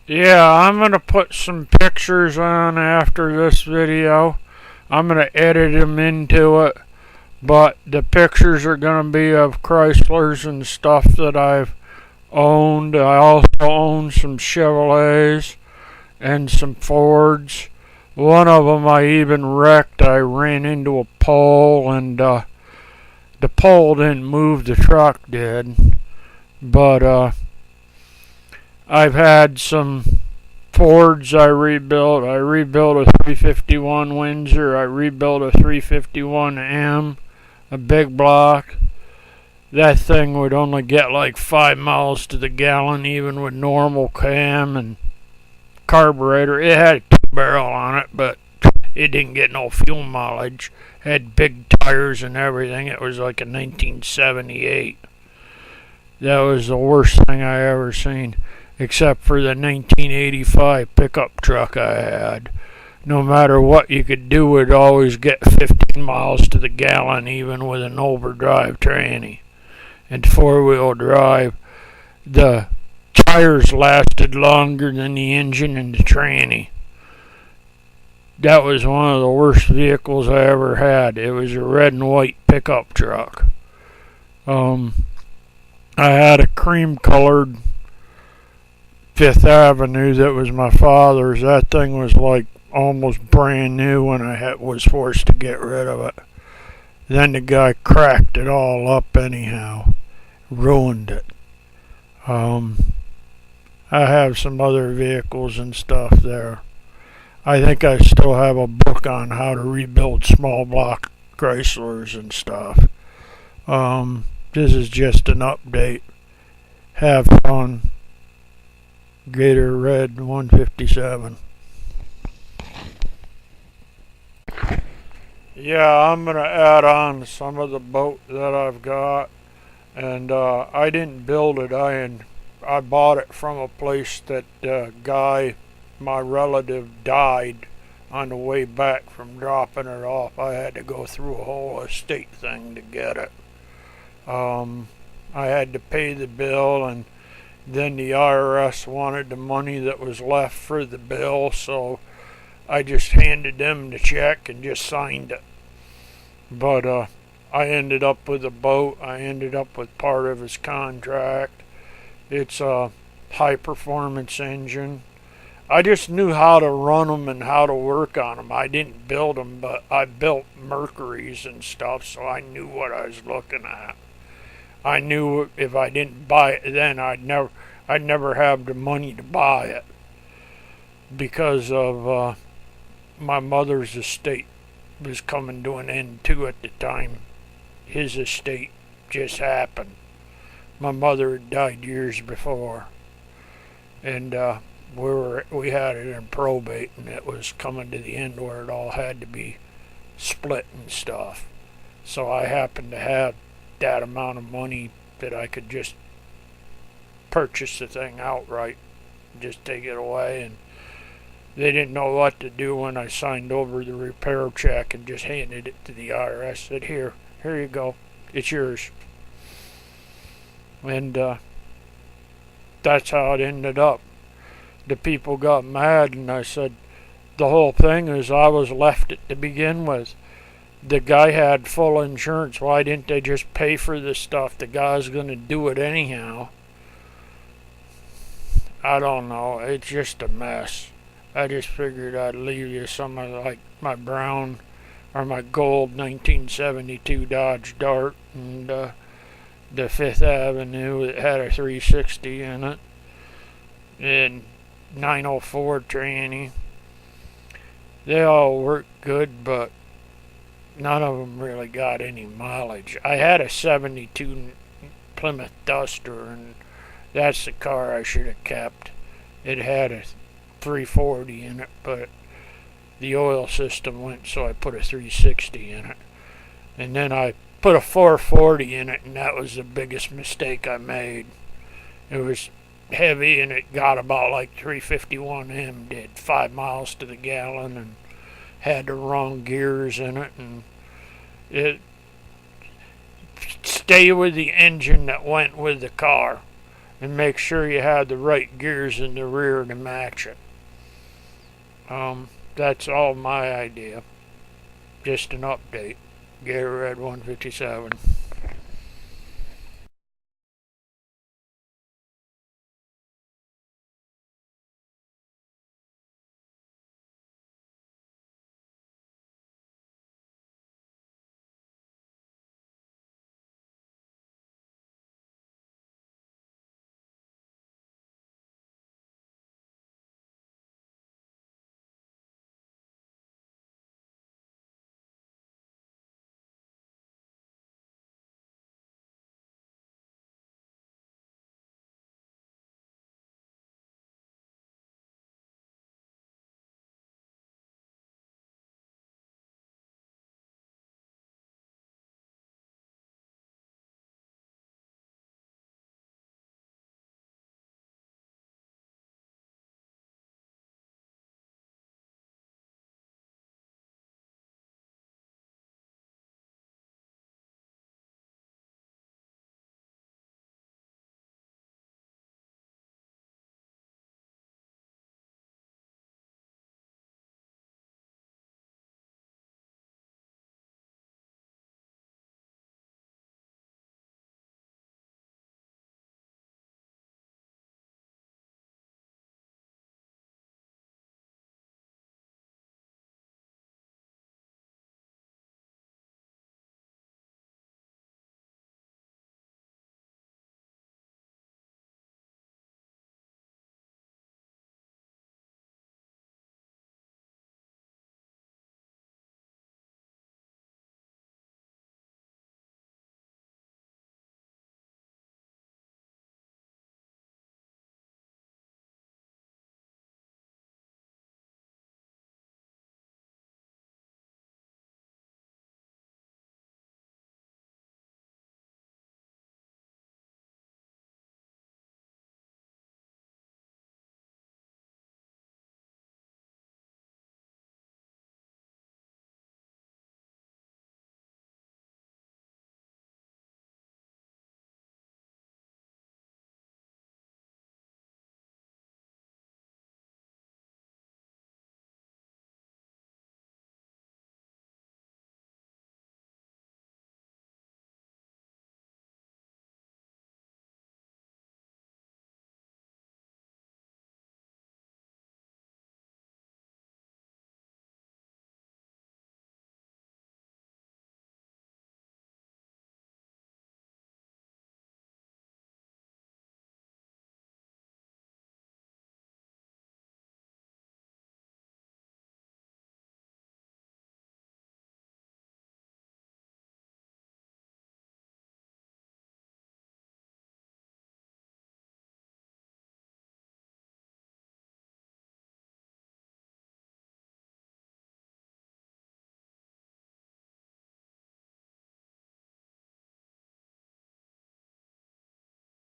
Yeah, I'm gonna put some pictures on after this video. I'm gonna edit them into it, but the pictures are gonna be of Chryslers and stuff that I've owned. I also own some Chevrolets and some Fords. One of them I even wrecked. I ran into a pole, and the pole didn't move, the truck did. But I've had some Fords I rebuilt. I rebuilt a 351 Windsor. I rebuilt a 351M, a big block. That thing would only get like 5 miles to the gallon, even with normal cam and carburetor. It had a 2 barrel on it, but it didn't get no fuel mileage. It had big tires and everything. It was like a 1978. That was the worst thing I ever seen, except for the 1985 pickup truck I had. No matter what you could do, it'd always get 15 miles to the gallon, even with an overdrive tranny. And four-wheel drive, the tires lasted longer than the engine and the tranny. That was one of the worst vehicles I ever had. It was a red and white pickup truck. I had a cream-colored Fifth Avenue that was my father's. That thing was like almost brand new when I was forced to get rid of it. Then the guy cracked it all up anyhow. Ruined it. I have some other vehicles and stuff there. I think I still have a book on how to rebuild small block Chryslers and stuff. This is just an update. Have fun. Gator Red 157. Yeah, I'm going to add on some of the boat that I've got. And I didn't build it. I bought it from a place that guy, my relative, died on the way back from dropping it off. I had to go through a whole estate thing to get it. I had to pay the bill, and then the IRS wanted the money that was left for the bill, so I just handed them the check and just signed it. But I ended up with a boat. I ended up with part of his contract. It's a high performance engine. I just knew how to run them and how to work on them. I didn't build them, but I built Mercuries and stuff, so I knew what I was looking at. I knew if I didn't buy it then, I'd never have the money to buy it because of my mother's estate was coming to an end too at the time. His estate just happened. My mother had died years before, and we had it in probate, and it was coming to the end where it all had to be split and stuff. So I happened to have that amount of money that I could just purchase the thing outright, just take it away, and they didn't know what to do when I signed over the repair check and just handed it to the IRS. Said, here you go, it's yours. And that's how it ended up. The people got mad, and I said, the whole thing is I was left it to begin with. The guy had full insurance. Why didn't they just pay for this stuff? The guy's going to do it anyhow. I don't know. It's just a mess. I just figured I'd leave you some of like my brown or my gold 1972 Dodge Dart and the Fifth Avenue that had a 360 in it and 904 tranny. They all worked good, but none of them really got any mileage. I had a 72 Plymouth Duster, and that's the car I should have kept. It had a 340 in it, but the oil system went, so I put a 360 in it. And then I put a 440 in it, and that was the biggest mistake I made. It was heavy, and it got about like 351M did, 5 miles to the gallon, and had the wrong gears in it, and stay with the engine that went with the car. and make sure you had the right gears in the rear to match it. That's all my idea. Just an update. Gator Red 157.